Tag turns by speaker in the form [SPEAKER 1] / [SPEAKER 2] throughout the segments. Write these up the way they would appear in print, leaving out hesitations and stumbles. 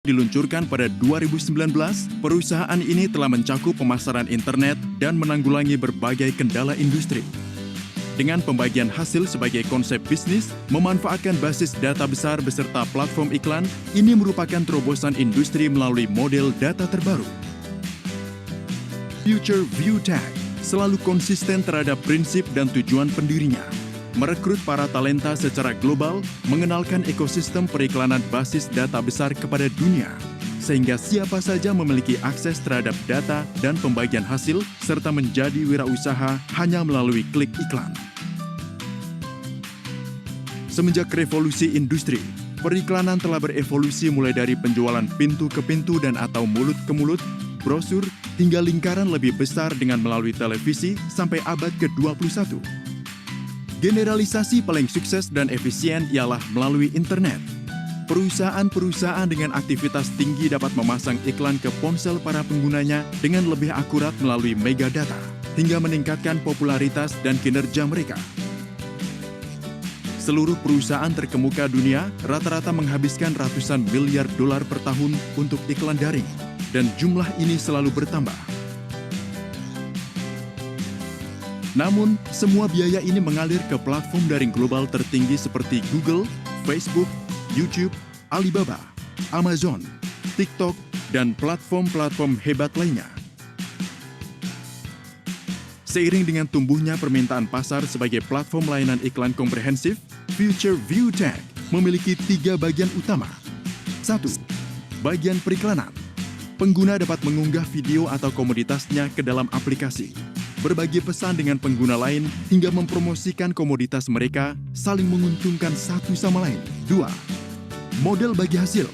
[SPEAKER 1] diluncurkan pada 2019, perusahaan ini telah mencakup pemasaran internet dan menanggulangi berbagai kendala industri. Dengan pembagian hasil sebagai konsep bisnis, memanfaatkan basis data besar beserta platform iklan, ini merupakan terobosan industri melalui model data terbaru. Future View Tech selalu konsisten terhadap prinsip dan tujuan pendirinya. Merekrut para talenta secara global, mengenalkan ekosistem periklanan basis data besar kepada dunia, sehingga siapa saja memiliki akses terhadap data dan pembagian hasil, serta menjadi wirausaha hanya melalui klik iklan. Semenjak revolusi industri, periklanan telah berevolusi mulai dari penjualan pintu ke pintu dan atau mulut ke mulut, brosur, hingga lingkaran lebih besar dengan melalui televisi sampai abad ke-21. Generalisasi paling sukses dan efisien ialah melalui internet. Perusahaan-perusahaan dengan aktivitas tinggi dapat memasang iklan ke ponsel para penggunanya dengan lebih akurat melalui megadata, hingga meningkatkan popularitas dan kinerja mereka. Seluruh perusahaan terkemuka dunia rata-rata menghabiskan ratusan miliar dolar per tahun untuk iklan daring, dan jumlah ini selalu bertambah. Namun, semua biaya ini mengalir ke platform daring global tertinggi seperti Google, Facebook, YouTube, Alibaba, Amazon, TikTok, dan platform-platform hebat lainnya. Seiring dengan tumbuhnya permintaan pasar sebagai platform layanan iklan komprehensif, Future View Tech memiliki 3 bagian utama. 1. Bagian periklanan. Pengguna dapat mengunggah video atau komoditasnya ke dalam aplikasi, berbagi pesan dengan pengguna lain, hingga mempromosikan komoditas mereka, saling menguntungkan satu sama lain. 2. Model bagi hasil.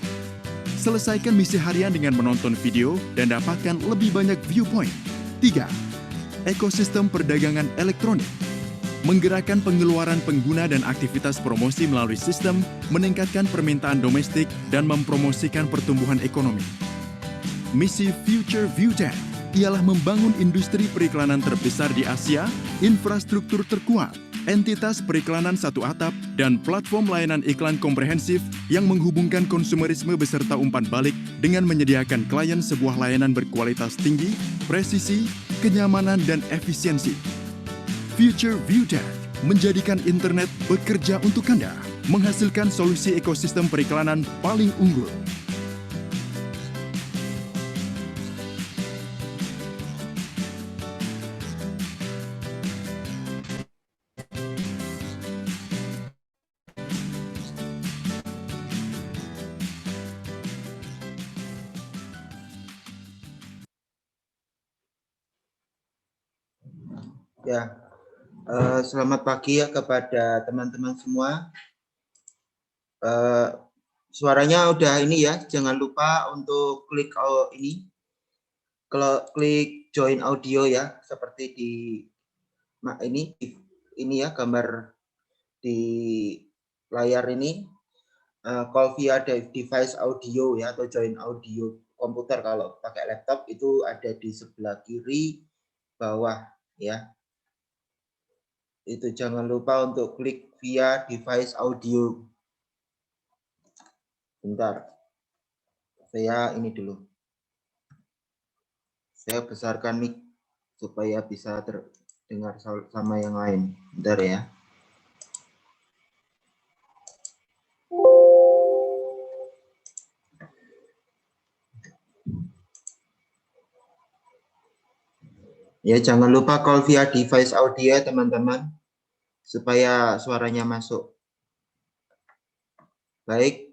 [SPEAKER 1] Selesaikan misi harian dengan menonton video dan dapatkan lebih banyak viewpoint. 3. Ekosistem perdagangan elektronik. Menggerakkan pengeluaran pengguna dan aktivitas promosi melalui sistem, meningkatkan permintaan domestik, dan mempromosikan pertumbuhan ekonomi. Misi Future View Tech ialah membangun industri periklanan terbesar di Asia, infrastruktur terkuat, entitas periklanan satu atap, dan platform layanan iklan komprehensif yang menghubungkan konsumerisme beserta umpan balik dengan menyediakan klien sebuah layanan berkualitas tinggi, presisi, kenyamanan, dan efisiensi. Future View Tech menjadikan internet bekerja untuk Anda, menghasilkan solusi ekosistem periklanan paling unggul.
[SPEAKER 2] Ya, selamat pagi ya kepada teman-teman semua. Suaranya udah ini ya, jangan lupa untuk klik klik join audio ya, seperti di ini ya, gambar di layar ini, call via device audio ya, atau join audio komputer. Kalau pakai laptop itu ada di sebelah kiri bawah ya. Itu jangan lupa untuk klik via device audio. Bentar, saya ini dulu. Saya besarkan mic supaya bisa terdengar sama yang lain. Bentar ya. Ya, jangan lupa call via device audio teman-teman, supaya suaranya masuk. Baik,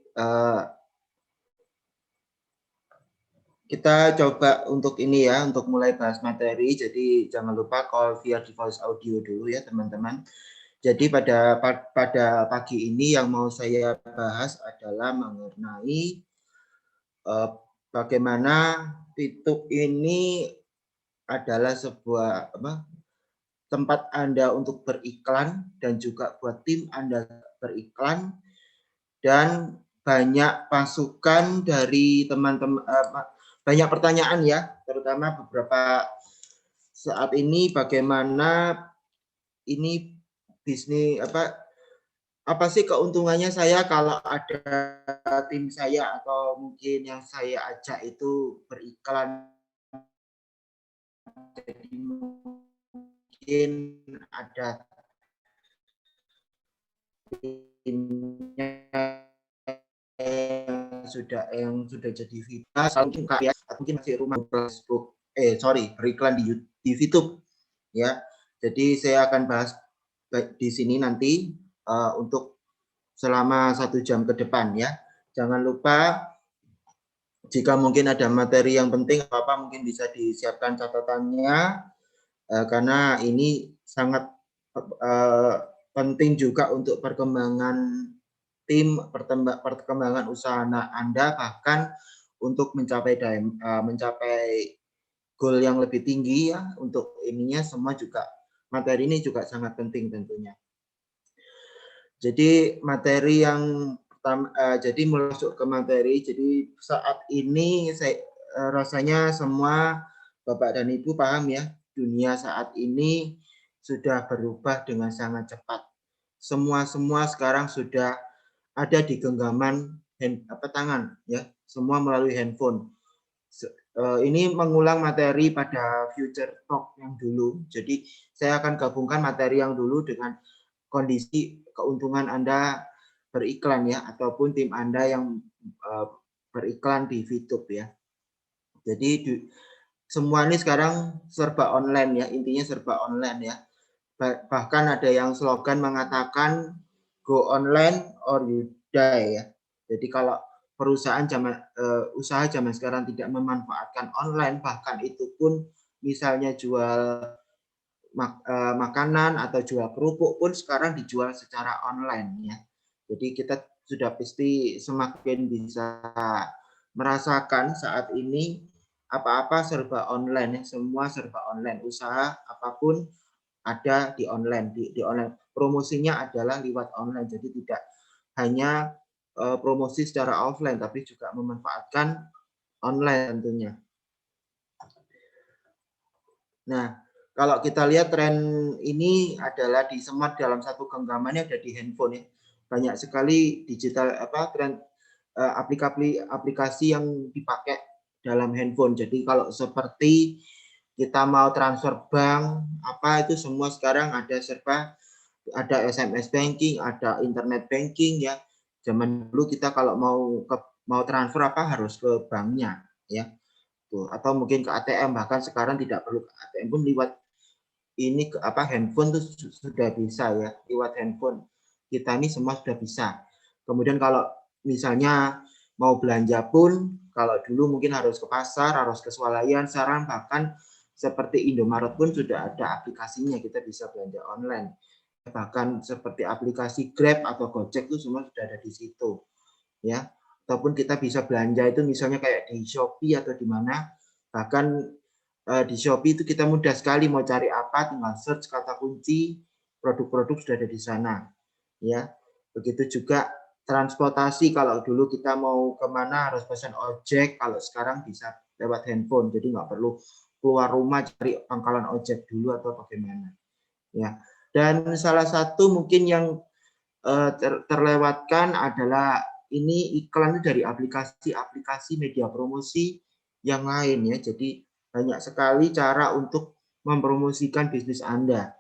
[SPEAKER 2] kita coba untuk ini ya, untuk mulai bahas materi. Jadi jangan lupa call via device audio dulu ya teman-teman. Jadi pada pagi ini yang mau saya bahas adalah mengenai bagaimana TikTok ini adalah sebuah tempat Anda untuk beriklan, dan juga buat tim Anda beriklan, dan banyak masukan dari teman-teman, banyak pertanyaan ya, terutama beberapa saat ini bagaimana ini bisnis Apa sih keuntungannya saya kalau ada tim saya atau mungkin yang saya ajak itu beriklan, jadi mungkin ada timnya yang sudah jadi viral, mungkin kayak mungkin masih rumah Facebook, beriklan di YouTube ya. Jadi saya akan bahas di sini nanti untuk selama 1 jam ke depan ya. Jangan lupa jika mungkin ada materi yang penting apa mungkin bisa disiapkan catatannya karena ini sangat penting juga untuk perkembangan tim, perkembangan usaha Anda, bahkan untuk mencapai goal yang lebih tinggi ya. Untuk ininya semua juga materi ini juga sangat penting tentunya. Jadi materi yang pertama, jadi masuk ke materi. Jadi saat ini saya rasanya semua Bapak dan Ibu paham ya, dunia saat ini sudah berubah dengan sangat cepat. Semua sekarang sudah ada di genggaman tangan ya, semua melalui handphone. Ini mengulang materi pada Future Talk yang dulu. Jadi saya akan gabungkan materi yang dulu dengan kondisi keuntungan Anda beriklan ya, ataupun tim Anda yang beriklan di YouTube ya. Jadi semua ini sekarang serba online ya, intinya serba online ya. Bahkan ada yang slogan mengatakan go online or you die ya. Jadi kalau perusahaan usaha zaman sekarang tidak memanfaatkan online, bahkan itu pun misalnya jual makanan atau jual kerupuk pun sekarang dijual secara online ya. Jadi kita sudah pasti semakin bisa merasakan saat ini apa-apa serba online ya, semua serba online. Usaha apapun ada di online, di online. Promosinya adalah lewat online. Jadi tidak hanya promosi secara offline tapi juga memanfaatkan online tentunya. Nah, kalau kita lihat tren ini adalah disemat dalam satu genggamannya ada di handphone ya. Banyak sekali digital tren aplikasi yang dipakai dalam handphone. Jadi kalau seperti kita mau transfer bank itu semua sekarang ada serba, ada SMS banking, ada internet banking ya. Zaman dulu kita kalau mau transfer harus ke banknya ya. Tuh, atau mungkin ke ATM, bahkan sekarang tidak perlu ke ATM pun lewat ini handphone tuh sudah bisa ya, lewat handphone kita ini semua sudah bisa. Kemudian kalau misalnya mau belanja pun, kalau dulu mungkin harus ke pasar, harus ke swalayan, sekarang bahkan seperti Indomaret pun sudah ada aplikasinya, kita bisa belanja online. Bahkan seperti aplikasi Grab atau Gojek itu semua sudah ada di situ ya. Ataupun kita bisa belanja itu misalnya kayak di Shopee atau di mana, bahkan di Shopee itu kita mudah sekali mau cari apa tinggal search kata kunci, produk-produk sudah ada di sana ya. Begitu juga transportasi, kalau dulu kita mau kemana harus pesan ojek, kalau sekarang bisa lewat handphone, jadi nggak perlu keluar rumah cari pangkalan ojek dulu atau bagaimana ya. Dan salah satu mungkin yang terlewatkan adalah ini iklan dari aplikasi media promosi yang lain ya. Jadi banyak sekali cara untuk mempromosikan bisnis Anda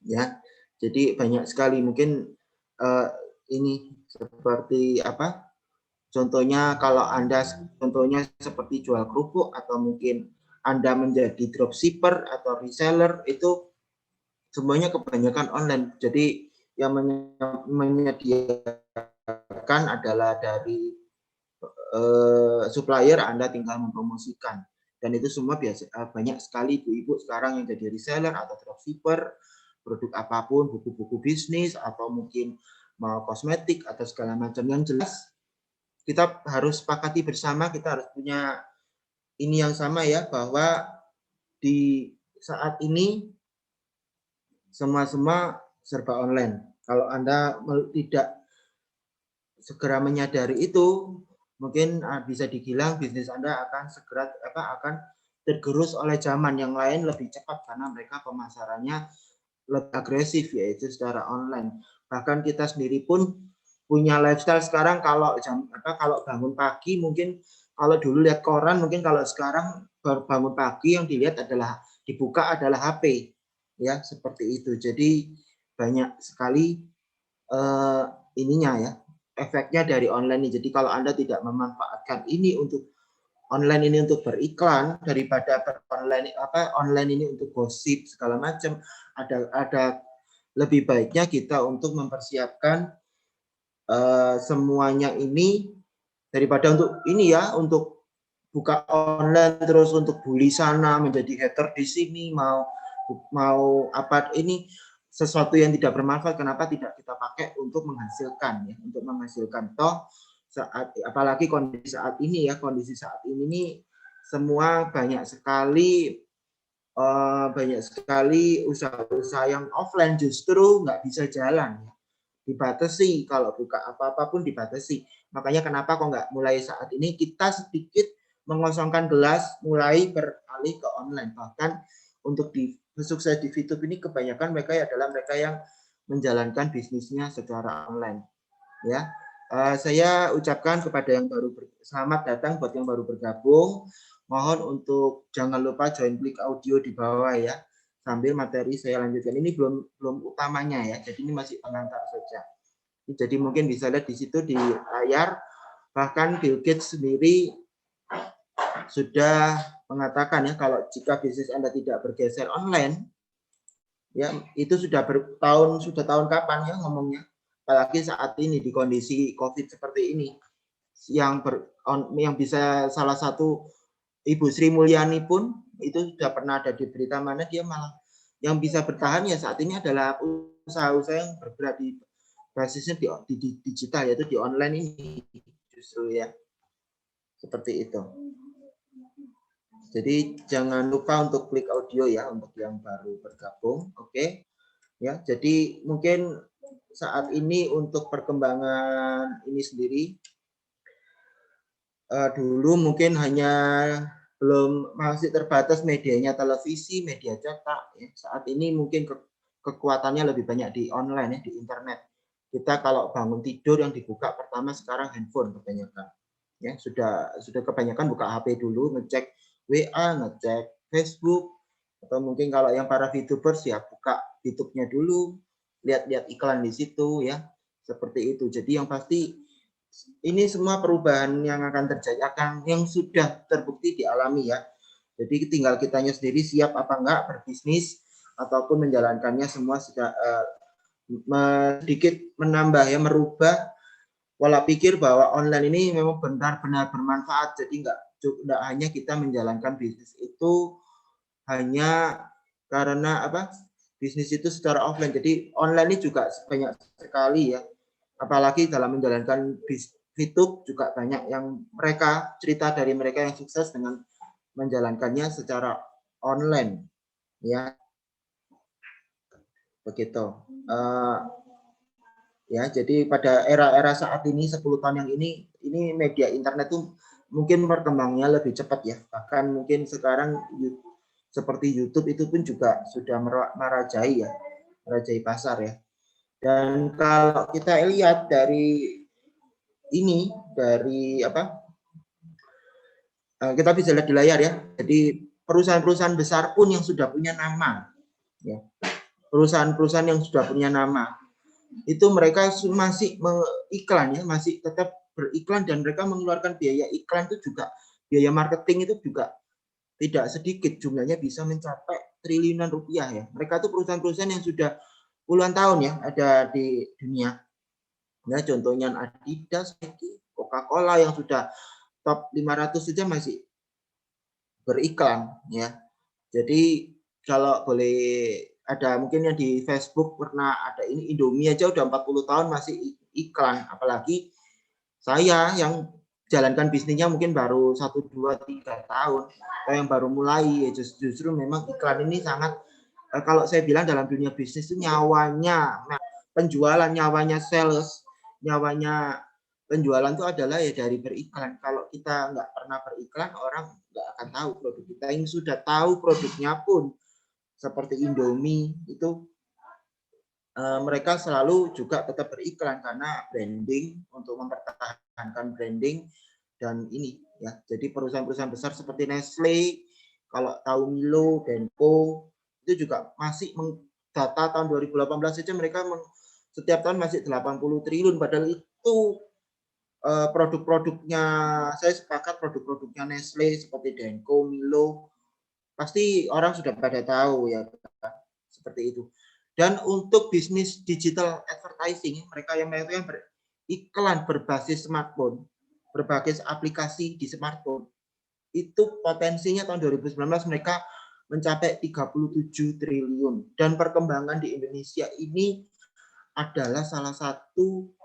[SPEAKER 2] ya. Jadi banyak sekali mungkin ini seperti contohnya kalau Anda contohnya seperti jual kerupuk atau mungkin Anda menjadi dropshipper atau reseller, itu semuanya kebanyakan online. Jadi yang menyediakan adalah dari supplier, Anda tinggal mempromosikan. Dan itu semua banyak sekali ibu-ibu sekarang yang jadi reseller atau dropshipper, produk apapun, buku-buku bisnis, atau mungkin mau kosmetik atau segala macam. Yang jelas kita harus sepakati bersama, kita harus punya ini yang sama ya, bahwa di saat ini semua serba online. Kalau Anda tidak segera menyadari itu, mungkin bisa dibilang bisnis Anda akan segera akan tergerus oleh zaman. Yang lain lebih cepat karena mereka pemasarannya lebih agresif, yaitu secara online. Bahkan kita sendiri pun punya lifestyle sekarang kalau kalau bangun pagi mungkin kalau dulu lihat koran mungkin kalau sekarang baru bangun pagi yang dilihat adalah dibuka adalah HP ya seperti itu. Jadi banyak sekali ininya ya efeknya dari online ini. Jadi kalau Anda tidak memanfaatkan ini untuk online ini untuk beriklan daripada online ini untuk gosip segala macam, ada lebih baiknya kita untuk mempersiapkan semuanya ini daripada untuk ini ya untuk buka online terus untuk bully sana menjadi hater di sini mau apa ini sesuatu yang tidak bermanfaat, kenapa tidak kita pakai untuk menghasilkan ya, untuk menghasilkan toh saat apalagi kondisi saat ini ya, kondisi saat ini nih semua banyak sekali usaha-usaha yang offline justru nggak bisa jalan ya. Dibatasi kalau buka apa-apa pun dibatasi. Makanya kenapa kok nggak mulai saat ini kita sedikit mengosongkan gelas mulai beralih ke online. Bahkan untuk di sukses di VTube ini kebanyakan mereka adalah mereka yang menjalankan bisnisnya secara online. Ya, saya ucapkan kepada yang baru selamat datang buat yang baru bergabung. Mohon untuk jangan lupa join klik audio di bawah ya. Sambil materi saya lanjutkan. Ini belum utamanya ya. Jadi ini masih pengantar saja. Jadi mungkin bisa lihat di situ di layar. Bahkan Bill Gates sendiri sudah mengatakan ya kalau jika bisnis Anda tidak bergeser online, ya itu sudah tahun kapan ya ngomongnya. Apalagi saat ini di kondisi COVID seperti ini, yang bisa salah satu Ibu Sri Mulyani pun itu sudah pernah ada di berita mana dia malah yang bisa bertahan ya saat ini adalah usaha-usaha yang bergerak di basisnya di digital yaitu di online ini justru ya seperti itu. Jadi jangan lupa untuk klik audio ya untuk yang baru bergabung, oke? Ya, jadi mungkin saat ini untuk perkembangan ini sendiri dulu mungkin hanya masih terbatas medianya televisi, media cetak. Ya. Saat ini mungkin kekuatannya lebih banyak di online ya, di internet. Kita kalau bangun tidur yang dibuka pertama sekarang handphone kebanyakan. Ya, sudah kebanyakan buka HP dulu, ngecek WA, ngecek Facebook, atau mungkin kalau yang para VTubers ya buka YouTube-nya dulu, lihat-lihat iklan di situ ya, seperti itu. Jadi yang pasti ini semua perubahan yang akan terjadi yang sudah terbukti dialami ya. Jadi tinggal kitanya sendiri siap apa enggak berbisnis ataupun menjalankannya semua sudah sedikit menambah ya, merubah pola pikir bahwa online ini memang benar-benar bermanfaat. Jadi enggak hanya kita menjalankan bisnis itu hanya karena bisnis itu secara offline. Jadi online ini juga banyak sekali ya. Apalagi dalam menjalankan VTube juga banyak yang cerita dari mereka yang sukses dengan menjalankannya secara online ya begitu ya. Jadi pada era saat ini 10 tahun yang ini media internet tuh mungkin berkembangnya lebih cepat ya, bahkan mungkin sekarang seperti YouTube itu pun juga sudah merajai pasar ya. Dan kalau kita lihat dari kita bisa lihat di layar ya. Jadi perusahaan-perusahaan besar pun yang sudah punya nama, ya. Perusahaan-perusahaan yang sudah punya nama itu mereka masih mengiklan ya, masih tetap beriklan dan mereka mengeluarkan biaya iklan itu juga, biaya marketing itu juga tidak sedikit, jumlahnya bisa mencapai triliunan rupiah ya. Mereka itu perusahaan-perusahaan yang sudah puluhan tahun ya ada di dunia. Ya, contohnya Adidas, Coca-Cola yang sudah top 500 saja masih beriklan ya. Jadi kalau boleh ada mungkin yang di Facebook pernah ada ini Indomie aja udah 40 tahun masih iklan, apalagi saya yang jalankan bisnisnya mungkin baru 1, 2, 3 tahun atau yang baru mulai ya justru memang iklan ini sangat kalau saya bilang dalam dunia bisnis itu nyawanya penjualan, nyawanya sales, nyawanya penjualan itu adalah ya dari beriklan. Kalau kita nggak pernah beriklan, orang nggak akan tahu produk kita. Yang sudah tahu produknya pun seperti Indomie itu mereka selalu juga tetap beriklan karena branding, untuk mempertahankan branding dan ini ya. Jadi perusahaan-perusahaan besar seperti Nestle, kalau tahu Milo, Denko itu juga masih data tahun 2018 saja mereka setiap tahun masih 80 triliun, padahal itu produk-produknya, saya sepakat produk-produknya Nestle seperti Denko, Milo pasti orang sudah pada tahu ya, seperti itu. Dan untuk bisnis digital advertising, mereka yang iklan berbasis smartphone, berbasis aplikasi di smartphone, itu potensinya tahun 2019 mereka mencapai 37 triliun. Dan perkembangan di Indonesia ini adalah salah satu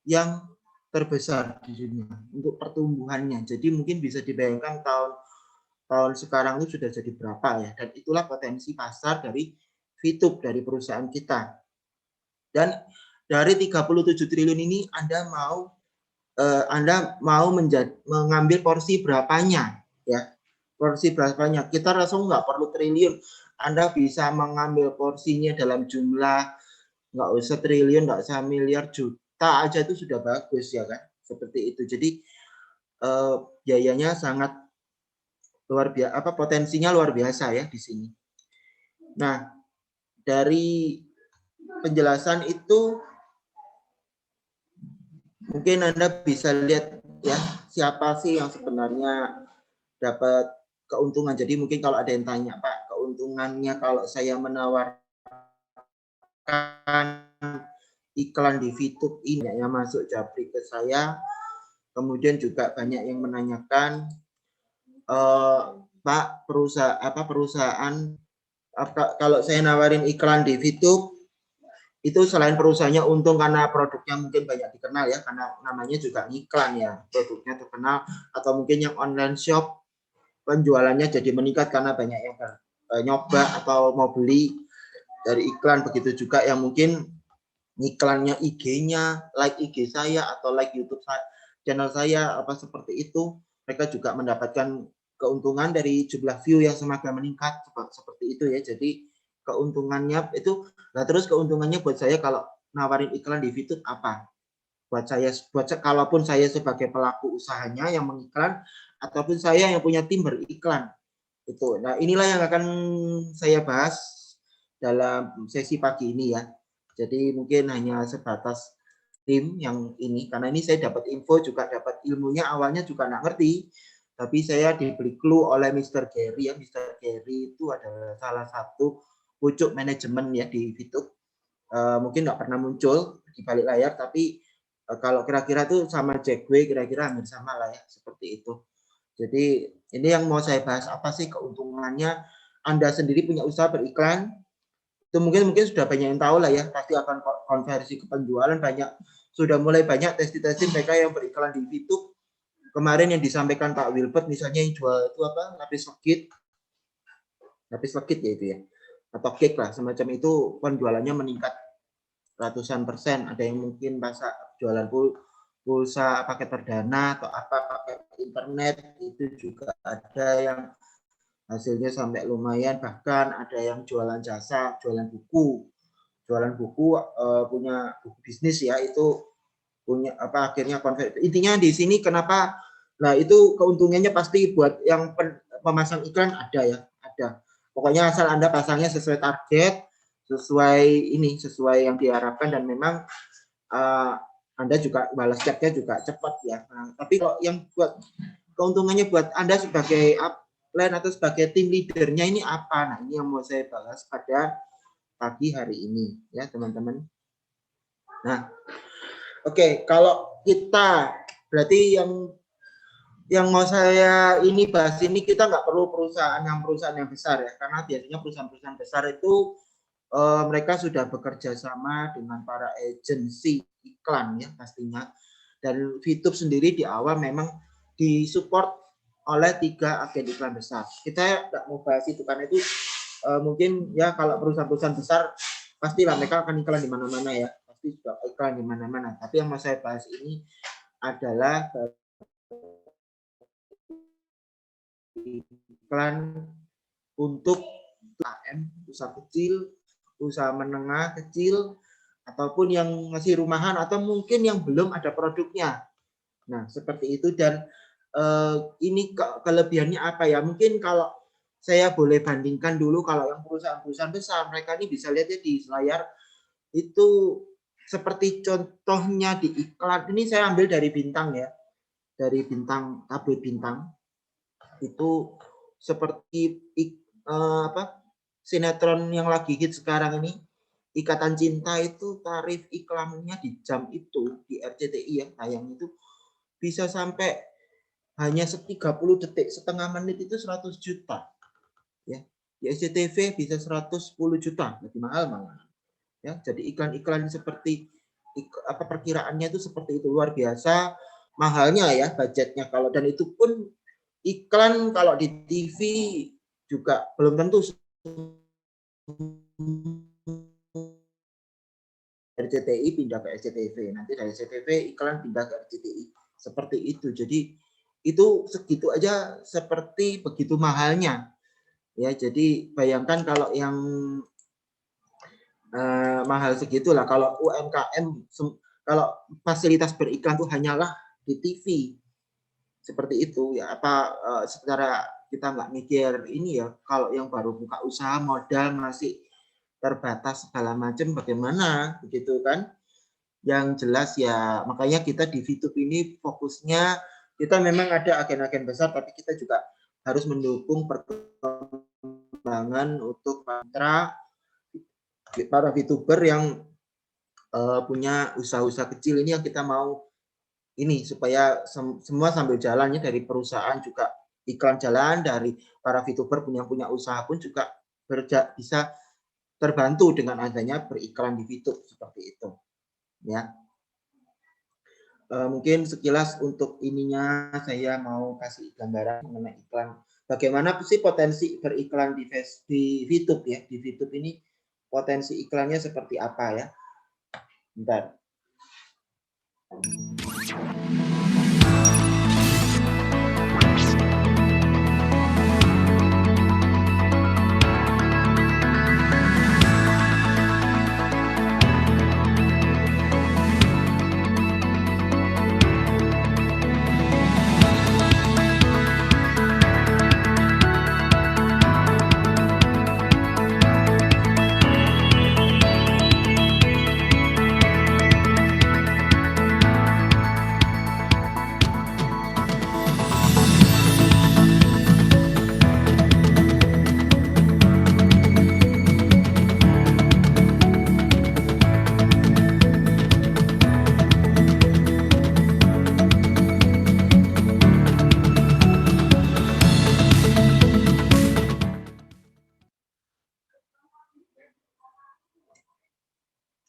[SPEAKER 2] yang terbesar di dunia untuk pertumbuhannya. Jadi mungkin bisa dibayangkan tahun sekarang itu sudah jadi berapa ya. Dan itulah potensi pasar dari Fitup, dari perusahaan kita. Dan dari 37 triliun ini Anda mau mengambil porsi berapanya ya. Porsi berapanya. Kita rasa nggak perlu triliun. Anda bisa mengambil porsinya dalam jumlah, nggak usah triliun, nggak usah miliar, juta aja itu sudah bagus ya kan. Seperti itu. Jadi biayanya sangat luar biasa, potensinya luar biasa ya di sini. Nah, dari penjelasan itu mungkin Anda bisa lihat ya siapa sih yang sebenarnya dapat keuntungan. Jadi mungkin kalau ada yang tanya, Pak, keuntungannya kalau saya menawarkan iklan di Fitup ini yang masuk Japri ke saya. Kemudian juga banyak yang menanyakan, Pak, perusahaan kalau saya nawarin iklan di Fitup itu selain perusahaannya untung karena produknya mungkin banyak dikenal ya, karena namanya juga iklan ya, produknya terkenal, atau mungkin yang online shop penjualannya jadi meningkat karena banyak yang nyoba atau mau beli dari iklan. Begitu juga yang mungkin iklannya IG-nya, like IG saya atau like YouTube channel saya, apa seperti itu, mereka juga mendapatkan keuntungan dari jumlah view yang semakin meningkat seperti itu ya. Jadi keuntungannya itu, nah terus keuntungannya buat saya kalau nawarin iklan di Fitup apa? Buat kalaupun saya sebagai pelaku usahanya yang mengiklan ataupun saya yang punya tim beriklan itu. Nah, inilah yang akan saya bahas dalam sesi pagi ini ya. Jadi mungkin hanya sebatas tim yang ini, karena ini saya dapat info juga, dapat ilmunya awalnya juga nggak ngerti, tapi saya diberi clue oleh Mr. Gary ya. Mr. Gary itu adalah salah satu pucuk manajemen ya di Fitup. Mungkin nggak pernah muncul di balik layar, tapi kalau kira-kira tuh sama Jack Way kira-kira hampir sama lah ya, seperti itu. Jadi ini yang mau saya bahas, apa sih keuntungannya Anda sendiri punya usaha beriklan. Itu mungkin sudah banyak yang tahu lah ya, pasti akan konversi ke penjualan, sudah mulai banyak testing mereka yang beriklan di Fitup. Kemarin yang disampaikan Pak Wilbert misalnya yang jual itu apa, lapis legit ya itu ya, atau cake lah semacam itu, penjualannya meningkat ratusan persen. Ada yang mungkin jualan pulsa pakai perdana atau apa pakai internet, itu juga ada yang hasilnya sampai lumayan. Bahkan ada yang jualan jasa, jualan buku punya buku bisnis ya, itu punya akhirnya konversi. Intinya di sini kenapa, nah itu keuntungannya pasti buat yang pemasang iklan ada. Pokoknya asal Anda pasangnya sesuai target, sesuai yang diharapkan, dan memang Anda juga balas chatnya juga cepat ya. Nah, tapi kalau yang buat keuntungannya buat Anda sebagai upline atau sebagai tim leadernya ini apa? Nah, ini yang mau saya bahas pada pagi hari ini ya teman-teman. Nah, oke, kalau kita berarti yang mau saya ini bahas ini, kita nggak perlu perusahaan yang besar ya, karena biasanya perusahaan-perusahaan besar itu mereka sudah bekerja sama dengan para agensi iklan ya pastinya. Dan Fitup sendiri di awal memang disupport oleh 3 agen iklan besar. Kita nggak mau bahas itu karena itu mungkin ya, kalau perusahaan-perusahaan besar pastilah mereka akan iklan di mana-mana ya, pasti sudah iklan di mana-mana. Tapi yang mau saya bahas ini adalah iklan untuk UMKM, usaha kecil, usaha menengah kecil, ataupun yang masih rumahan atau mungkin yang belum ada produknya. Nah, seperti itu. Dan ini kelebihannya apa ya? Mungkin kalau saya boleh bandingkan dulu, kalau yang perusahaan-perusahaan besar, mereka ini bisa lihat ya di layar itu seperti contohnya di iklan. Ini saya ambil dari Bintang ya, dari Bintang, tabloid Bintang. Itu seperti sinetron yang lagi hit sekarang ini, Ikatan Cinta, itu tarif iklannya di jam itu di RCTI ya tayang itu bisa sampai hanya 30 detik, setengah menit itu 100 juta. Ya. Di SCTV bisa 110 juta, lebih mahal malah. Ya, jadi iklan-iklan seperti perkiraannya itu seperti itu, luar biasa mahalnya ya budgetnya. Kalau dan itu pun iklan kalau di TV juga belum tentu RCTI pindah ke SCTV, nanti dari SCTV iklan pindah ke RCTI, seperti itu. Jadi itu segitu aja seperti begitu mahalnya ya. Jadi bayangkan kalau yang mahal segitulah, kalau UMKM, kalau fasilitas beriklan itu hanyalah di TV seperti itu ya, secara kita nggak mikir ini ya, kalau yang baru buka usaha modal masih terbatas segala macam, bagaimana begitu kan. Yang jelas ya, makanya kita di VTube ini fokusnya, kita memang ada agen-agen besar, tapi kita juga harus mendukung perkembangan untuk para VTuber yang punya usaha-usaha kecil ini, yang kita mau ini supaya semua sambil jalannya, dari perusahaan juga iklan jalan, dari para VTuber punya usaha pun juga bisa terbantu dengan adanya beriklan di VTube seperti itu ya. Mungkin sekilas untuk ininya saya mau kasih gambaran mengenai iklan. Bagaimana sih potensi beriklan di VTube ya? Di VTube ini potensi iklannya seperti apa ya? Bentar.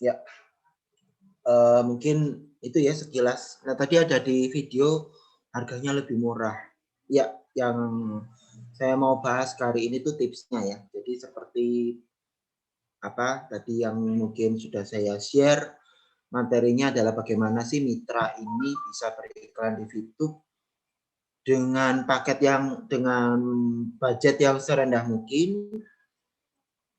[SPEAKER 2] Ya, mungkin itu ya sekilas. Nah, tadi ada di video harganya lebih murah. Ya, yang saya mau bahas kali ini tuh tipsnya ya. Jadi seperti tadi yang mungkin sudah saya share, materinya adalah bagaimana sih mitra ini bisa beriklan di VTube dengan dengan budget yang serendah mungkin,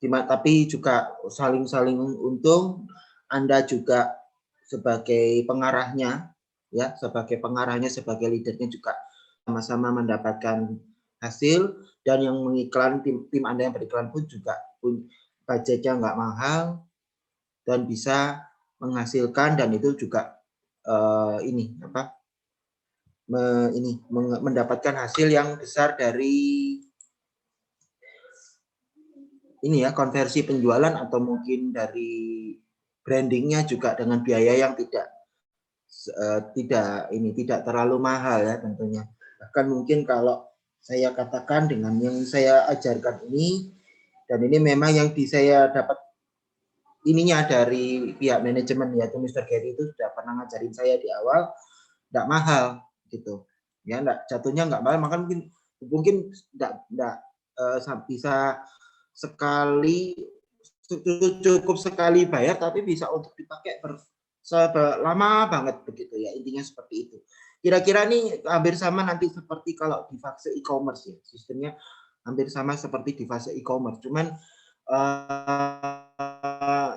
[SPEAKER 2] tapi juga saling untung. Anda juga sebagai pengarahnya ya, sebagai leadernya juga sama-sama mendapatkan hasil, dan yang mengiklan, tim Anda yang beriklan pun juga budgetnya nggak mahal dan bisa menghasilkan, dan itu juga mendapatkan hasil yang besar dari ini ya, konversi penjualan, atau mungkin dari brandingnya juga dengan biaya yang tidak terlalu mahal ya tentunya. Bahkan mungkin kalau saya katakan dengan yang saya ajarkan ini, dan ini memang yang saya dapat ininya dari pihak manajemen, yaitu Mr. Gary itu sudah pernah ngajarin saya di awal, tidak mahal gitu ya, jatuhnya nggak mahal, maka mungkin tidak bisa sekali, cukup sekali bayar, tapi bisa untuk dipakai lama banget begitu ya, intinya seperti itu. Kira-kira nih hampir sama nanti seperti kalau di fase e-commerce ya, sistemnya hampir sama seperti di fase e-commerce, cuman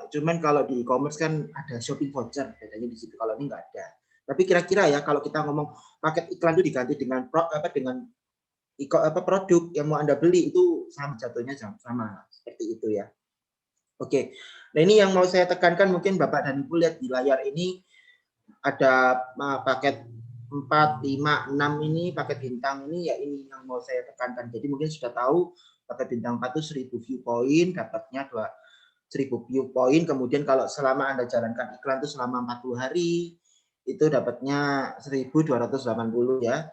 [SPEAKER 2] Cuman kalau di e-commerce kan ada shopping voucher, bedanya di situ. Kalau ini nggak ada. Tapi kira-kira ya kalau kita ngomong paket iklan itu diganti dengan produk yang mau Anda beli itu sama jatuhnya, sama seperti itu ya. Oke. Nah, ini yang mau saya tekankan, mungkin Bapak dan Ibu lihat di layar ini ada paket 4, 5, 6 ini paket bintang ini, ya ini yang mau saya tekankan. Jadi mungkin sudah tahu paket bintang 4 itu 1000 view point, dapatnya 1000 view point. Kemudian kalau selama Anda jalankan iklan itu selama 40 hari, itu dapatnya 1280 ya.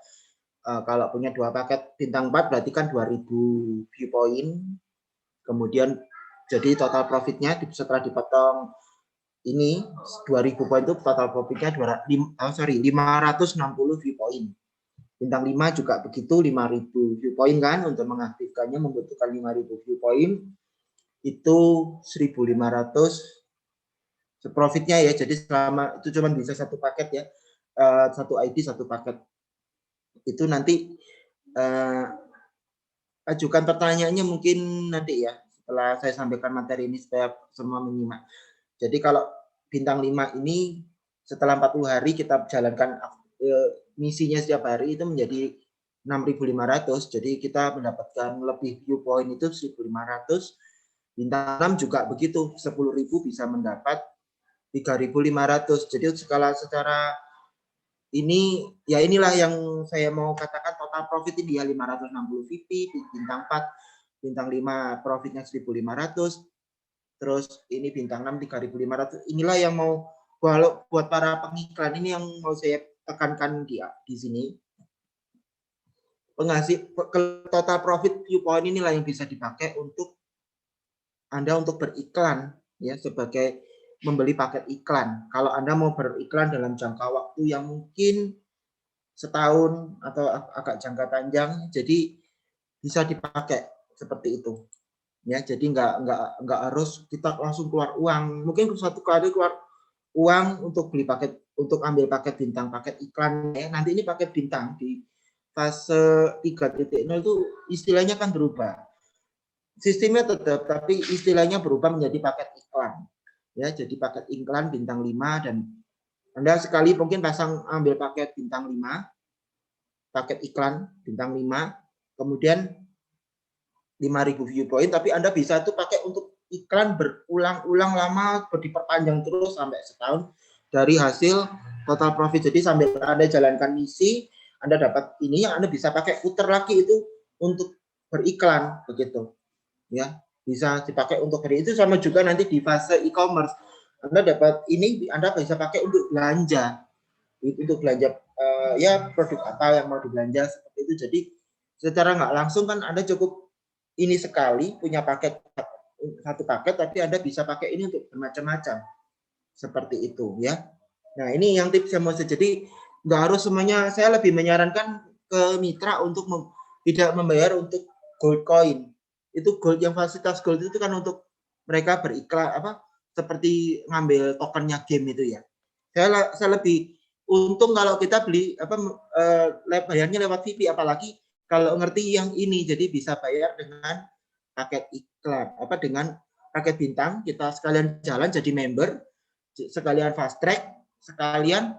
[SPEAKER 2] Kalau punya 2 paket bintang 4 berarti kan 2000 view point. Kemudian jadi total profitnya setelah dipotong ini 2000 poin itu total profitnya 560 view point. Bintang 5 juga begitu, 5000 view point kan, untuk mengaktifkannya membutuhkan 5000 view point. Itu 1500 profitnya ya. Jadi selama itu cuma bisa satu paket ya. Satu ID satu paket. Itu nanti ajukan pertanyaannya mungkin nanti ya setelah saya sampaikan materi ini supaya semua menyimak. Jadi kalau bintang 5 ini setelah 40 hari kita jalankan misinya setiap hari itu menjadi 6.500. Jadi kita mendapatkan lebih view point itu 1.500. Bintang 6 juga begitu, 10.000 bisa mendapat 3.500. Jadi skala secara ini ya inilah yang saya mau katakan total profit ini ya 560 VP, bintang 4, bintang 5 profitnya 1.500. Terus ini bintang 6 3.500. Inilah yang mau buat para pengiklan ini yang mau saya tekankan di sini. Penghasil total profit view point inilah yang bisa dipakai untuk Anda untuk beriklan ya, sebagai membeli paket iklan. Kalau Anda mau beriklan dalam jangka waktu yang mungkin setahun atau agak jangka panjang, jadi bisa dipakai seperti itu. Ya, jadi nggak harus kita langsung keluar uang. Mungkin satu kali keluar uang untuk beli paket, untuk ambil paket bintang, paket iklan ya. Nanti ini paket bintang di fase 3.0 itu istilahnya kan berubah. Sistemnya tetap, tapi istilahnya berubah menjadi paket iklan. Ya, jadi paket iklan bintang 5 dan Anda sekali mungkin ambil paket bintang 5, paket iklan bintang 5, kemudian 5.000 view point, tapi Anda bisa tuh pakai untuk iklan berulang-ulang lama, diperpanjang terus sampai setahun dari hasil total profit. Jadi sambil Anda jalankan misi, Anda dapat ini yang Anda bisa pakai putar lagi itu untuk beriklan begitu. Ya, bisa dipakai untuk itu. Sama juga nanti di fase e-commerce. Anda dapat ini, Anda bisa pakai untuk belanja. Untuk belanja ya produk apa yang mau dibelanja seperti itu. Jadi secara nggak langsung kan Anda cukup ini sekali punya paket satu paket, tapi Anda bisa pakai ini untuk bermacam-macam seperti itu ya. Nah, ini yang tips yang mau saya. Jadi nggak harus semuanya. Saya lebih menyarankan ke mitra untuk tidak membayar untuk gold coin. Itu gold, yang fasilitas gold itu kan untuk mereka beriklan seperti ngambil tokennya game itu ya. Saya lebih untung kalau kita beli bayarnya lewat VP, apalagi kalau ngerti yang ini, jadi bisa bayar dengan paket iklan, dengan paket bintang, kita sekalian jalan jadi member, sekalian fast track, sekalian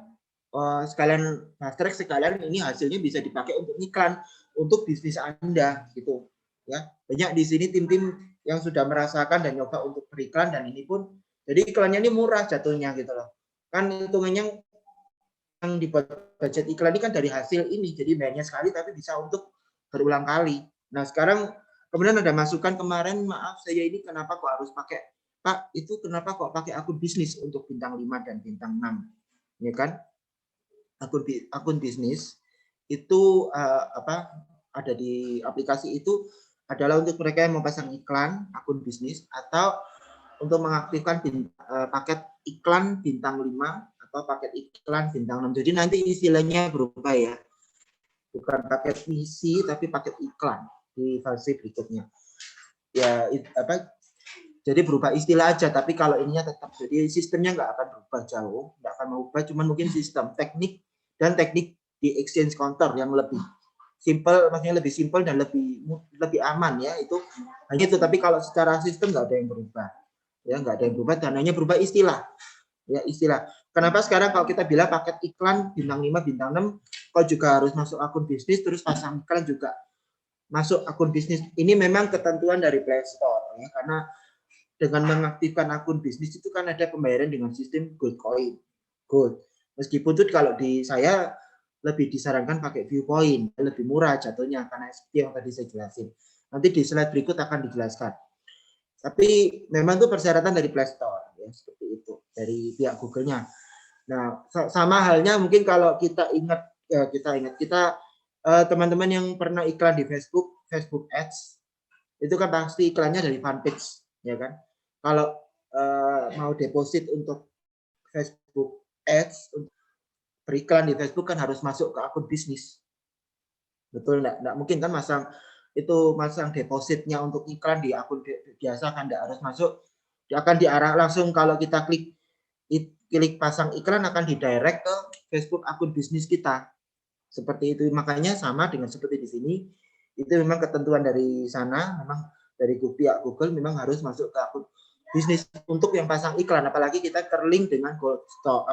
[SPEAKER 2] fast track, sekalian ini hasilnya bisa dipakai untuk iklan, untuk bisnis Anda gitu ya. Banyak di sini tim-tim yang sudah merasakan dan nyoba untuk beriklan, dan ini pun jadi iklannya ini murah jatuhnya gitu loh. Kan hitungannya yang dibuat budget iklan ini kan dari hasil ini, jadi bayarnya sekali tapi bisa untuk berulang kali. Nah, sekarang kemudian ada masukan kemarin, maaf saya ini kenapa kok harus pakai, Pak, itu kenapa kok pakai akun bisnis untuk bintang 5 dan bintang 6? Ya kan? Akun bisnis itu ada di aplikasi itu adalah untuk mereka yang mau pasang iklan akun bisnis, atau untuk mengaktifkan paket iklan bintang 5 atau paket iklan bintang 6. Jadi nanti istilahnya berubah ya. Bukan paket misi tapi paket iklan di fase berikutnya. Ya jadi berubah istilah aja, tapi kalau ininya tetap, jadi sistemnya nggak akan berubah jauh, nggak akan berubah, cuman mungkin sistem teknik di exchange counter yang lebih simple, maksudnya lebih simpel dan lebih aman ya, itu hanya itu. Tapi kalau secara sistem nggak ada yang berubah ya, nggak ada yang berubah, dan hanya berubah istilah ya, istilah. Kenapa sekarang kalau kita bilang paket iklan bintang 5 bintang 6 kok juga harus masuk akun bisnis, terus pasang iklan juga masuk akun bisnis. Ini memang ketentuan dari Play Store ya, karena dengan mengaktifkan akun bisnis itu kan ada pembayaran dengan sistem gold coin. Gold. Meskipun itu kalau di saya lebih disarankan pakai Viewpoint, lebih murah jatuhnya karena seperti yang tadi saya jelasin. Nanti di slide berikut akan dijelaskan. Tapi memang itu persyaratan dari Play Store ya, seperti itu dari pihak Google-nya. Nah, sama halnya mungkin kalau kita ingat teman-teman yang pernah iklan di Facebook Ads, itu kan pasti iklannya dari fanpage, ya kan? Kalau mau deposit untuk Facebook Ads, beriklan di Facebook kan harus masuk ke akun bisnis. Betul enggak? Enggak mungkin kan masang depositnya untuk iklan di akun biasa kan enggak harus masuk. Dia akan diarah langsung kalau kita klik pasang iklan akan didirect ke Facebook akun bisnis kita. Seperti itu. Makanya sama dengan seperti di sini. Itu memang ketentuan dari sana, memang dari pihak Google memang harus masuk ke akun bisnis untuk yang pasang iklan, apalagi kita terlink dengan gold store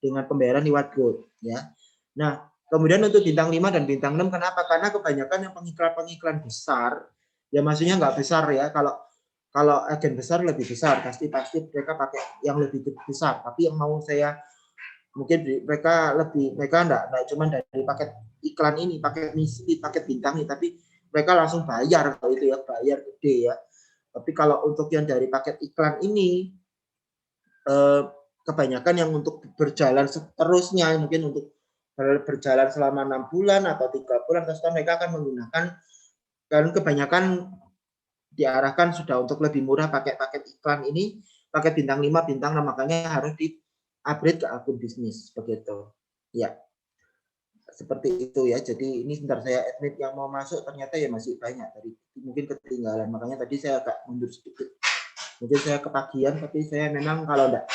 [SPEAKER 2] dengan pembayaran lewat gold ya. Nah, kemudian untuk bintang 5 dan bintang 6 kenapa? Karena kebanyakan yang pengiklan besar, ya maksudnya nggak besar ya, kalau agen besar lebih besar, pasti mereka pakai yang lebih besar, tapi yang mau saya mungkin mereka enggak cuma dari paket iklan ini, paket misi, paket bintang ini, tapi mereka langsung bayar kalau itu ya, bayar gede ya. Tapi kalau untuk yang dari paket iklan ini kebanyakan yang untuk berjalan seterusnya, mungkin untuk berjalan selama 6 bulan atau 3 bulan, terus mereka akan menggunakan, kan kebanyakan diarahkan sudah untuk lebih murah pakai paket iklan ini, paket bintang 5, bintang 6, makanya harus di-upgrade ke akun bisnis, begitu. Ya, seperti itu ya. Jadi ini sebentar saya admit yang mau masuk ternyata ya masih banyak, tadi mungkin ketinggalan, makanya tadi saya agak mundur sedikit. Mungkin saya kepagian, tapi saya memang kalau enggak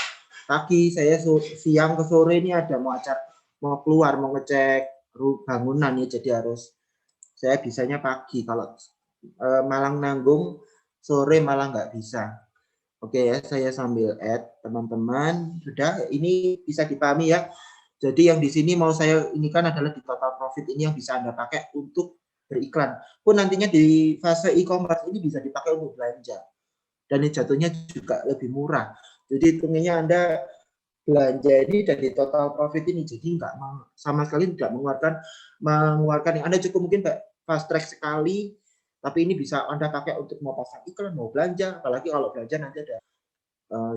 [SPEAKER 2] pagi, saya siang ke sore ini ada mau keluar, mau ngecek bangunan ya, jadi harus saya bisanya pagi. Kalau Malang Nanggung sore malah nggak bisa. Oke ya, saya sambil add teman-teman. Sudah, ini bisa dipahami ya. Jadi yang di sini mau saya ini kan adalah di total profit ini yang bisa Anda pakai untuk beriklan. Pun nantinya di fase e-commerce ini bisa dipakai untuk belanja. Dan ini jatuhnya juga lebih murah. Jadi hitungnya Anda belanja ini dari total profit ini, jadi nggak sama sekali tidak mengeluarkan yang Anda cukup mungkin fast track sekali, tapi ini bisa Anda pakai untuk mau pasang iklan, mau belanja, apalagi kalau belanja nanti ada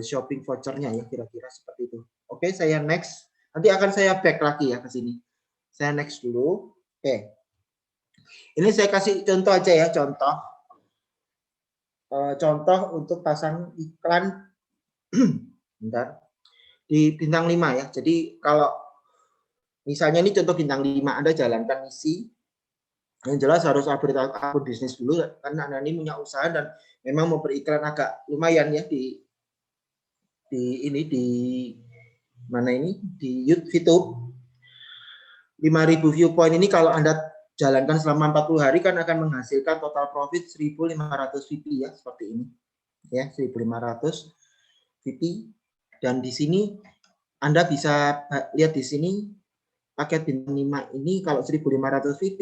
[SPEAKER 2] shopping vouchernya ya, kira-kira seperti itu. Oke, saya next. Nanti akan saya back lagi ya ke sini. Saya next dulu. Oke. Ini saya kasih contoh aja ya, contoh untuk pasang iklan bentar, di bintang 5 ya. Jadi kalau misalnya ini contoh bintang 5, Anda jalankan misi, yang jelas harus upgrade akun bisnis dulu karena Anda ini punya usaha dan memang mau beriklan agak lumayan ya di mana ini di YouTube. 5.000 viewpoint ini kalau Anda jalankan selama 40 hari kan akan menghasilkan total profit 1.500 VP ya, seperti ini. Ya, 1.500 VP. Dan di sini Anda bisa lihat di sini paket bintang 5 ini kalau 1.500 VP.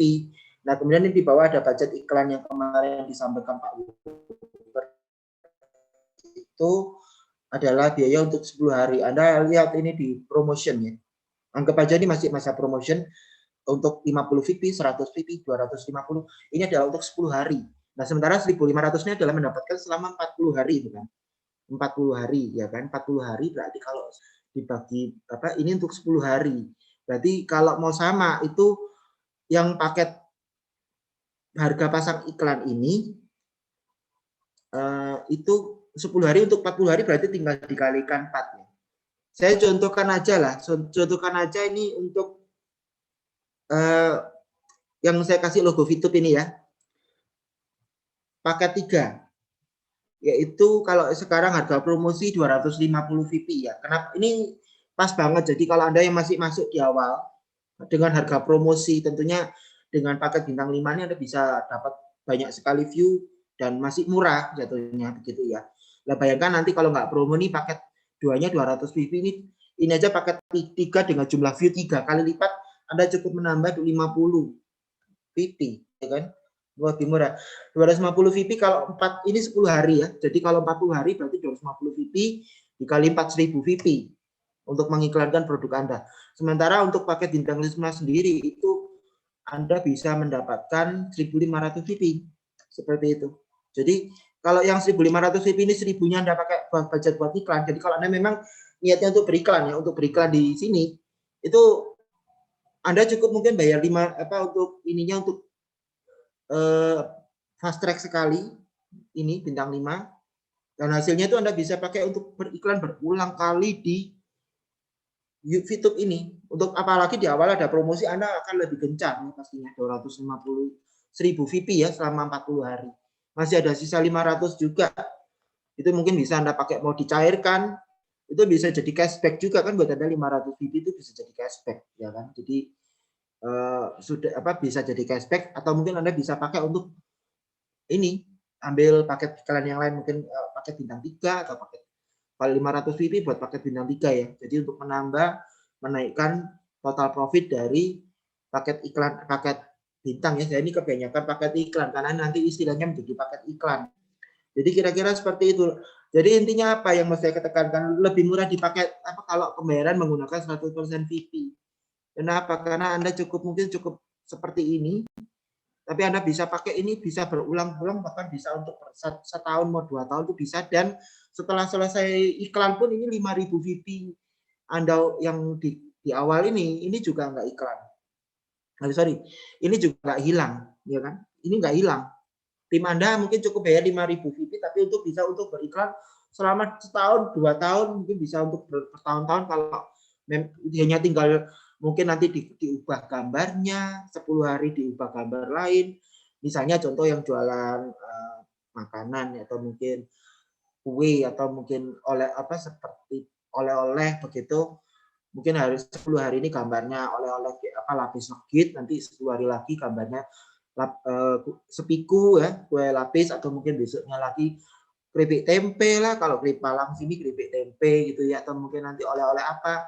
[SPEAKER 2] Nah, kemudian ini di bawah ada budget iklan yang kemarin disampaikan Pak Wilber. Itu adalah biaya untuk 10 hari. Anda lihat ini di promotion ya. Anggap aja ini masih masa promotion untuk 50 VP, 100 VP, 250. Ini adalah untuk 10 hari. Nah, sementara 1.500 ini adalah mendapatkan selama 40 hari itu kan. 40 hari ya kan. 40 hari berarti kalau dibagi ini untuk 10 hari. Berarti kalau mau sama itu yang paket harga pasang iklan ini itu 10 hari untuk 40 hari berarti tinggal dikalikan 4 ya. Saya contohkan aja ini untuk yang saya kasih logo VTube ini ya. Paket 3. Yaitu kalau sekarang harga promosi 250 VP ya. Kenapa? Ini pas banget. Jadi kalau Anda yang masih masuk di awal dengan harga promosi tentunya dengan paket bintang 5 ini Anda bisa dapat banyak sekali view dan masih murah jatuhnya begitu ya. Nah, bayangkan nanti kalau nggak promo nih paket 2-nya 200 VP ini aja paket 3 dengan jumlah view 3 kali lipat Anda cukup menambah 50 VP ya kan. Lebih murah. 250 VP kalau 4 ini 10 hari ya. Jadi kalau 40 hari berarti 250 VP dikali 4.000 VP untuk mengiklankan produk Anda. Sementara untuk paket bintang 5 sendiri itu Anda bisa mendapatkan 1.500 VP seperti itu. Jadi kalau yang 1.500 VP ini 1.000-nya Anda pakai budget buat iklan. Jadi kalau Anda memang niatnya untuk beriklan ya, untuk beriklan di sini itu Anda cukup mungkin bayar 5 untuk ininya untuk fast track sekali ini bintang 5 dan hasilnya itu Anda bisa pakai untuk beriklan berulang kali di YouTube ini. Untuk apalagi di awal ada promosi Anda akan lebih gencar pastinya 250.000 VP ya selama 40 hari. Masih ada sisa 500 juga. Itu mungkin bisa Anda pakai mau dicairkan. Itu bisa jadi cashback juga kan buat Anda 500 VP itu bisa jadi cashback ya kan. Jadi bisa jadi cashback atau mungkin Anda bisa pakai untuk ini ambil paket iklan yang lain mungkin paket bintang 3 atau paket kalau 500 VP buat paket bintang 3 ya. Jadi untuk menaikkan total profit dari paket iklan paket bintang ya. Saya ini kebanyakan paket iklan karena nanti istilahnya menjadi paket iklan. Jadi kira-kira seperti itu. Jadi intinya apa yang mau saya tekankan lebih murah di paket kalau pembayaran menggunakan 100% VP. Kenapa? Karena Anda mungkin cukup seperti ini, tapi Anda bisa pakai ini bisa berulang-ulang bahkan bisa untuk setahun mau 2 tahun itu bisa dan setelah selesai iklan pun ini 5.000 VP Anda yang di awal ini juga nggak iklan. Sorry, ini juga nggak hilang, ya kan? Ini nggak hilang. Tim Anda mungkin cukup bayar 5.000 VP, tapi bisa untuk beriklan selama setahun, 2 tahun, mungkin bisa untuk bertahun-tahun kalau hanya tinggal mungkin nanti diubah gambarnya, 10 hari diubah gambar lain. Misalnya contoh yang jualan makanan atau mungkin kue atau mungkin seperti oleh-oleh begitu. Mungkin harus 10 hari ini gambarnya oleh-oleh lapis legit, nanti 10 hari lagi gambarnya sepiku ya, kue lapis atau mungkin besoknya lagi keripik tempe lah kalau keripik Malang sini keripik tempe gitu ya atau mungkin nanti oleh-oleh apa.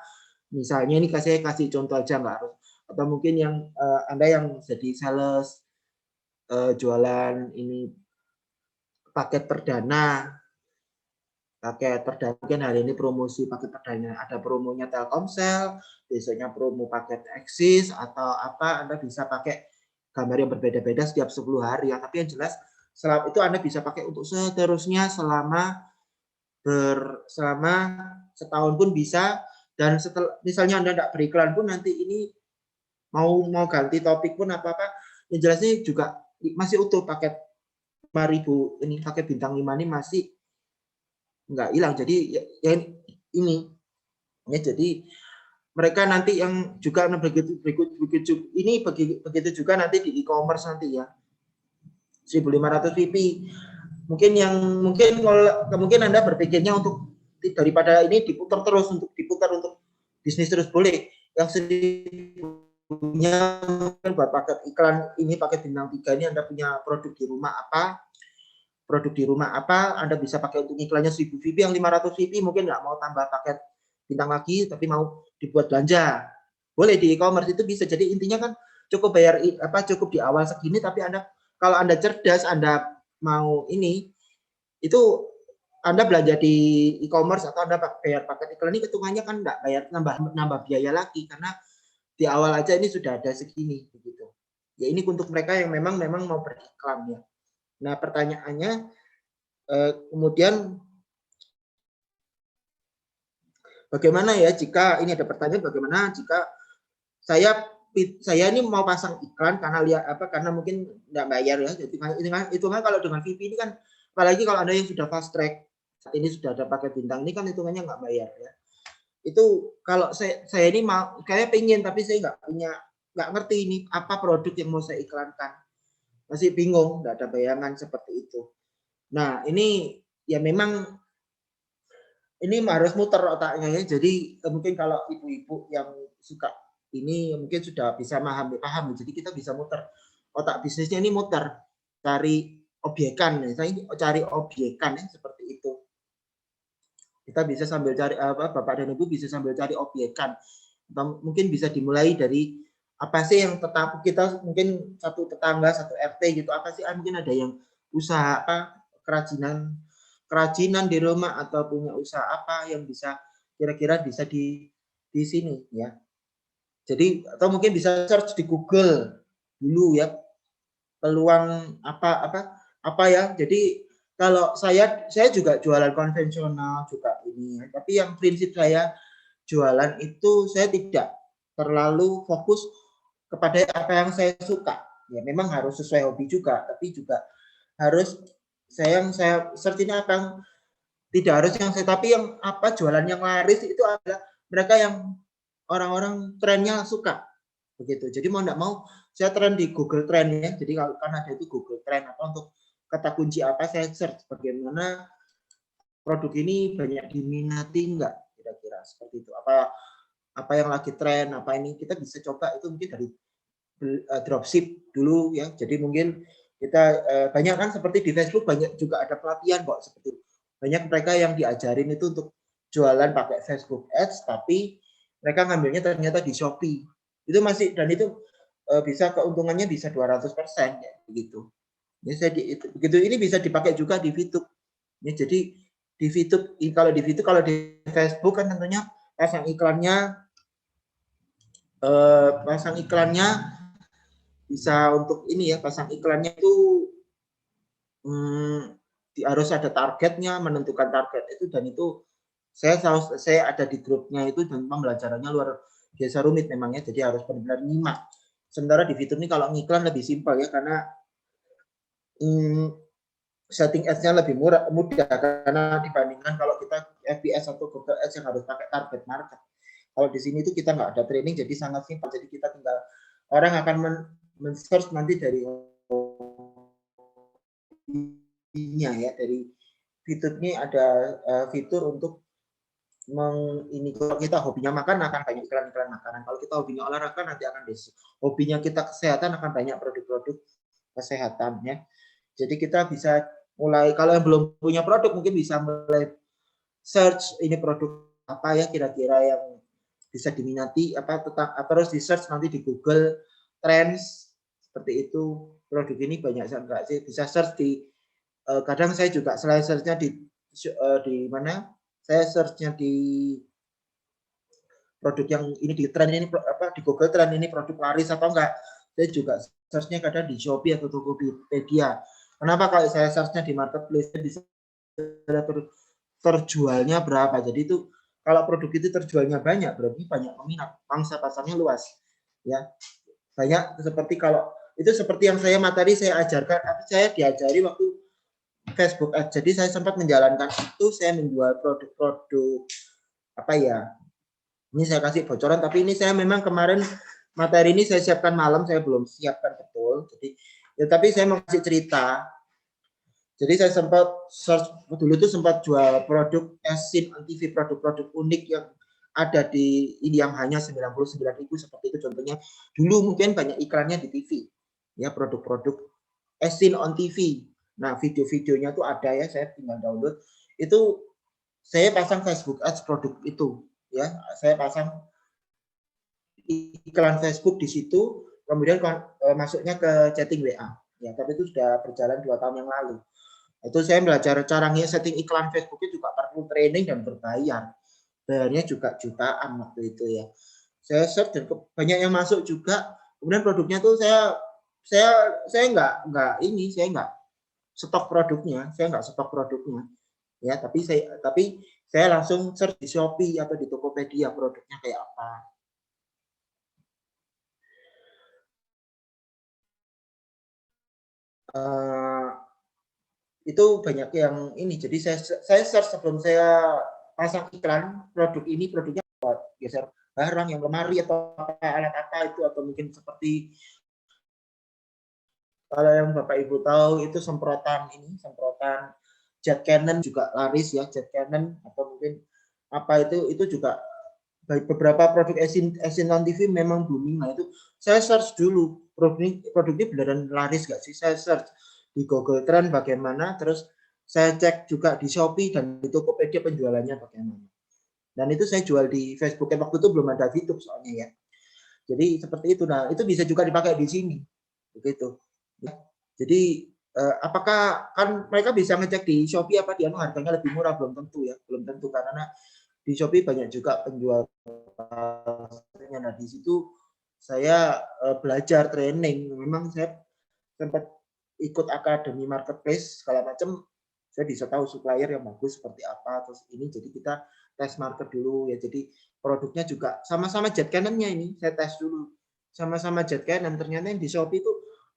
[SPEAKER 2] Misalnya ini saya kasih contoh aja nggak harus atau mungkin yang Anda yang jadi sales jualan ini paket perdana mungkin hari ini promosi paket perdana ada promonya Telkomsel, besoknya promo paket Axis atau apa Anda bisa pakai gambar yang berbeda-beda setiap 10 hari ya. Tapi yang jelas selama itu Anda bisa pakai untuk seterusnya selama setahun pun bisa dan setelah misalnya Anda tidak beriklan pun nanti ini mau ganti topik pun apa-apa yang jelasnya juga masih utuh paket 5.000 ini paket bintang 5 ini masih nggak hilang. Jadi ya ini ya jadi mereka nanti yang juga begitu ini begitu juga nanti di e-commerce nanti ya 1.500 VP mungkin Anda berpikirnya untuk daripada ini diputar untuk bisnis terus boleh yang punya buat paket iklan ini paket bintang 3 ini Anda punya produk di rumah apa Anda bisa pakai untuk iklannya 1.000 VP yang 500 VP mungkin nggak mau tambah paket bintang lagi tapi mau dibuat belanja boleh di e-commerce itu bisa. Jadi intinya kan cukup bayar cukup di awal segini tapi kalau Anda cerdas Anda mau ini itu Anda belanja di e-commerce atau Anda bayar paket iklan ini hitungannya kan nggak bayar nambah biaya lagi karena di awal aja ini sudah ada segini begitu. Ya ini untuk mereka yang memang mau beriklan ya. Nah pertanyaannya kemudian bagaimana ya jika ini ada pertanyaan bagaimana jika saya ini mau pasang iklan karena mungkin nggak bayar ya. Jadi hitungan kalau dengan VP ini kan apalagi kalau Anda yang sudah fast track saat ini sudah ada paket bintang ini kan hitungannya nggak bayar ya. Itu kalau saya ini mau kayak pengen tapi saya nggak ngerti ini apa produk yang mau saya iklankan. Masih bingung, nggak ada bayangan seperti itu. Nah, ini ya memang ini harus muter otaknya ya. Jadi mungkin kalau ibu-ibu yang suka ini mungkin sudah bisa paham. Jadi kita bisa muter otak bisnisnya ini muter cari obyekan, misalnya cari obyekan ya, seperti itu. Kita bisa sambil cari Bapak dan Ibu bisa sambil cari obyekan. Atau mungkin bisa dimulai dari apa sih yang tetap kita mungkin satu tetangga, satu RT gitu, apa sih mungkin ada yang usaha apa kerajinan di rumah atau punya usaha apa yang bisa kira-kira bisa di sini ya. Jadi atau mungkin bisa search di Google dulu ya peluang apa ya. Jadi kalau saya juga jualan konvensional juga ini ya. Tapi yang prinsip saya jualan itu saya tidak terlalu fokus kepada apa yang saya suka. Ya memang harus sesuai hobi juga, tapi juga harus saya search ini apa yang tidak harus yang saya, tapi yang apa jualan yang laris itu adalah mereka yang orang-orang trennya suka begitu. Jadi mau enggak mau saya tren di Google Trend ya. Jadi kalau kan ada itu Google Trend apa untuk kata kunci apa saya search bagaimana produk ini banyak diminati enggak kira-kira seperti itu. Apa yang lagi tren, apa ini kita bisa coba itu mungkin dari dropship dulu ya. Jadi mungkin kita banyak kan seperti di Facebook banyak juga ada pelatihan kok seperti itu. Banyak mereka yang diajarin itu untuk jualan pakai Facebook Ads, tapi mereka ngambilnya ternyata di Shopee. Itu masih dan itu bisa keuntungannya bisa 200% ya begitu. Ya, begitu ini bisa dipakai juga di VTube. Ya, jadi di VTube kalau di Facebook kan tentunya pasang iklannya bisa untuk ini ya, pasang iklannya itu harus ada targetnya, menentukan target itu, dan itu saya ada di grupnya itu dan pembelajarannya luar biasa rumit memangnya, jadi harus benar-benar nyimak. Sementara di fitur ini kalau ngiklan lebih simpel ya, karena setting ads-nya lebih mudah karena dibandingkan kalau kita FBS atau Google Ads yang harus pakai target market. Kalau di sini itu kita nggak ada training, jadi sangat simpel. Jadi kita tinggal orang akan men-search nanti dari ya, dari fitur ini ada fitur untuk ini kalau kita hobinya makan akan banyak iklan-iklan makanan. Kalau kita hobinya olahraga nanti akan hobinya kita kesehatan akan banyak produk-produk kesehatan ya. Jadi kita bisa mulai kalau yang belum punya produk mungkin bisa mulai search ini produk apa ya kira-kira yang bisa diminati terus di search nanti di Google Trends seperti itu. Produk ini banyak enggak sih bisa search di kadang saya juga selain search-nya di mana saya search-nya di produk yang ini di trend ini di Google Trend ini produk laris atau enggak. Saya juga search-nya kadang di Shopee atau Tokopedia. Kenapa kalau saya search-nya di marketplace bisa terjualnya berapa. Jadi itu kalau produk itu terjualnya banyak berarti banyak peminat, pangsa pasarnya luas. Ya. Banyak seperti kalau itu seperti yang materi saya ajarkan, saya diajari waktu Facebook Ads. Jadi saya sempat menjalankan itu, saya menjual produk-produk apa ya. Ini saya kasih bocoran, tapi ini saya memang kemarin materi ini saya siapkan malam, saya belum siapkan betul. Jadi ya, tapi saya mau kasih cerita. Jadi saya sempat search dulu itu sempat jual produk SIM TV, produk-produk unik yang ada di ini yang hanya 99.000 seperti itu contohnya. Dulu mungkin banyak iklannya di TV. Ya, produk-produk SIM on TV. Nah, video-videonya tuh ada ya, saya tinggal download. Itu saya pasang Facebook Ads produk itu, ya. Saya pasang iklan Facebook di situ, kemudian masuknya ke chatting WA. Ya, tapi itu sudah berjalan 2 tahun yang lalu. Itu saya belajar cara setting iklan Facebook itu juga perlu training dan berbayar. Bayarnya juga jutaan waktu itu ya. Saya search dan banyak yang masuk juga. Kemudian produknya tuh saya nggak stok produknya, ya. Tapi saya langsung search di Shopee atau di Tokopedia produknya kayak apa. Itu banyak yang ini. Jadi saya search sebelum saya pasang iklan produk ini, produknya buat geser barang yang lemari atau alat apa itu, atau mungkin seperti kalau yang Bapak Ibu tahu itu semprotan jet cannon juga laris ya, jet cannon, atau mungkin apa itu juga baik beberapa produk Asian TV memang booming. Nah itu saya search dulu produk ini beneran laris nggak sih? Saya search di Google Trend bagaimana, terus saya cek juga di Shopee dan di Tokopedia penjualannya bagaimana. Dan itu saya jual di Facebook. Waktu itu belum ada YouTube soalnya ya. Jadi seperti itu. Nah itu bisa juga dipakai di sini, begitu. Jadi apakah kan mereka bisa ngecek di Shopee apa di harganya lebih murah, belum tentu ya, belum tentu karena di Shopee banyak juga penjual. Nah di situ saya belajar training. Memang saya sempat ikut akademi marketplace segala macam. Saya bisa tahu supplier yang bagus seperti apa. Terus ini jadi kita tes market dulu ya. Jadi produknya juga sama-sama jet cannon-nya ini saya tes dulu. Sama-sama jet cannon. Ternyata yang di Shopee itu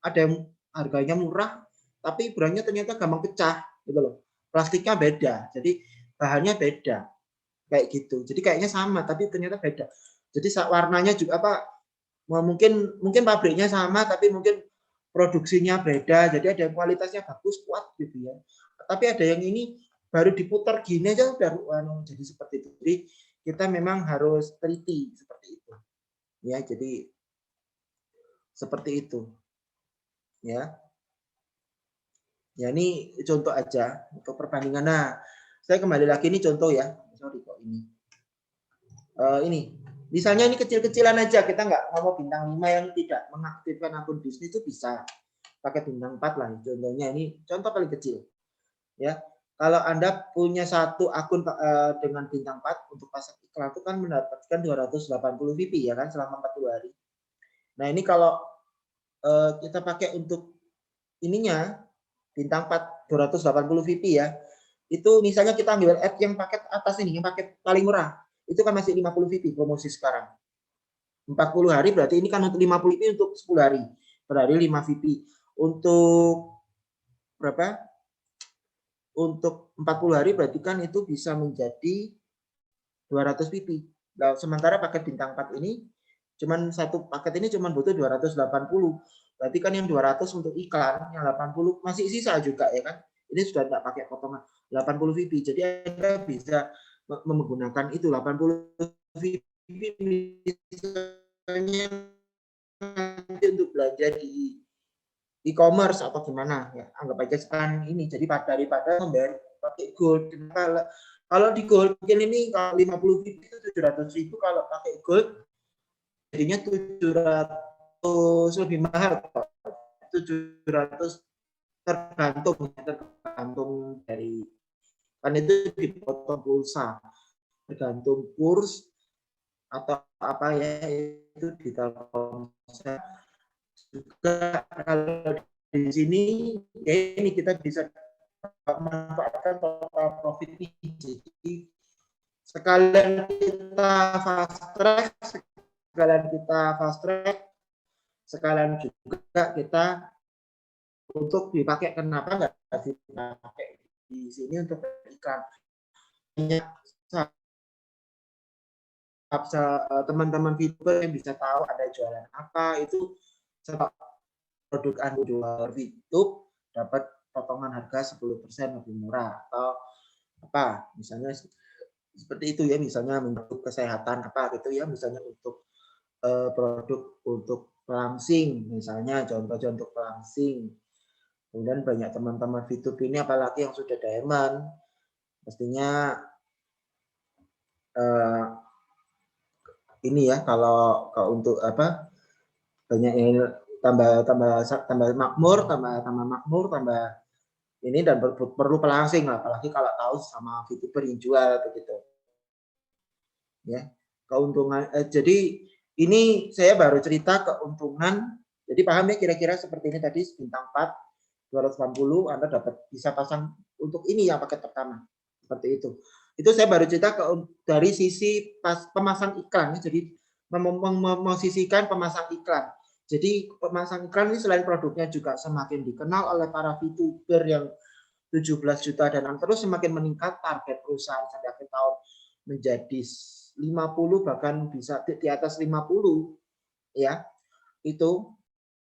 [SPEAKER 2] ada yang harganya murah, tapi barangnya ternyata gampang pecah gitu loh. Plastiknya beda. Jadi bahannya beda. Kayak gitu. Jadi kayaknya sama tapi ternyata beda. Jadi warnanya juga mungkin pabriknya sama tapi mungkin produksinya beda. Jadi ada yang kualitasnya bagus, kuat gitu ya. Tapi ada yang ini baru diputar gini aja udah jadi seperti itu. Jadi kita memang harus teliti seperti itu. Ya, jadi seperti itu. Ya. Ya ini contoh aja untuk perbandingan. Nah, saya kembali lagi ini contoh ya. Sorry kok ini. Ini misalnya ini kecil-kecilan aja, kita nggak mau bintang 5 yang tidak mengaktifkan akun bisnis itu bisa pakai bintang 4 lah. Contohnya ini contoh paling kecil ya. Kalau Anda punya satu akun dengan bintang 4 untuk pasang iklan itu kan mendapatkan 280 VP ya kan selama 40 hari. Nah ini kalau kita pakai untuk ininya bintang 4 280 VP ya. Itu misalnya kita ambil app yang paket atas ini, yang paket paling murah. Itu kan masih 50 VP promosi sekarang. 40 hari berarti ini kan untuk 50 VP untuk 10 hari. Per hari 5 VP. Untuk berapa? Untuk 40 hari berarti kan itu bisa menjadi 200 VP. Nah, sementara paket bintang 4 ini cuman satu paket ini cuman butuh 280. Berarti kan yang 200 untuk iklan, yang 80 masih sisa juga ya kan. Ini sudah tidak pakai potongan 80 VP. Jadi Anda bisa menggunakan itu 80 VP misalnya untuk belanja di e-commerce atau gimana ya, anggap aja sekarang ini jadi daripada membayar pakai gold. Kalau di gold mungkin ini kalau 50 VP itu 700.000, kalau pakai gold jadinya 700 lebih mahal, 700 tergantung dari kan itu dipotong pulsa, tergantung kurs atau apa ya itu di Telkomsel juga. Kalau di sini ya ini kita bisa memanfaatkan total profit ini. Jadi sekalian kita fast track, sekalian juga kita untuk dipakai. Kenapa nggak dipakai di sini untuk iklan? Teman-teman VTuber yang bisa tahu ada jualan apa, itu produk Anda jual VTube dapat potongan harga 10% lebih murah atau apa misalnya seperti itu ya, misalnya untuk kesehatan apa gitu ya, misalnya untuk produk untuk pelangsing misalnya, contoh untuk pelangsing. Kemudian banyak teman-teman VTube ini apalagi yang sudah diamond pastinya ini ya, kalau untuk apa banyak yang tambah makmur, tambah ini dan perlu pelangsing lah, apalagi kalau tahu sama VTuber yang jual begitu. Ya, keuntungan jadi ini saya baru cerita keuntungan. Jadi paham ya kira-kira seperti ini tadi bintang 4 280 Anda dapat bisa pasang untuk ini ya paket pertama. Seperti itu. Itu saya baru cerita dari sisi pemasang iklan. Jadi memosisikan pemasang iklan. Jadi pemasang iklan ini selain produknya juga semakin dikenal oleh para VTuber yang 17 juta dan terus semakin meningkat target perusahaan sampai akhir tahun menjadi 50 bahkan bisa di atas 50 ya. Itu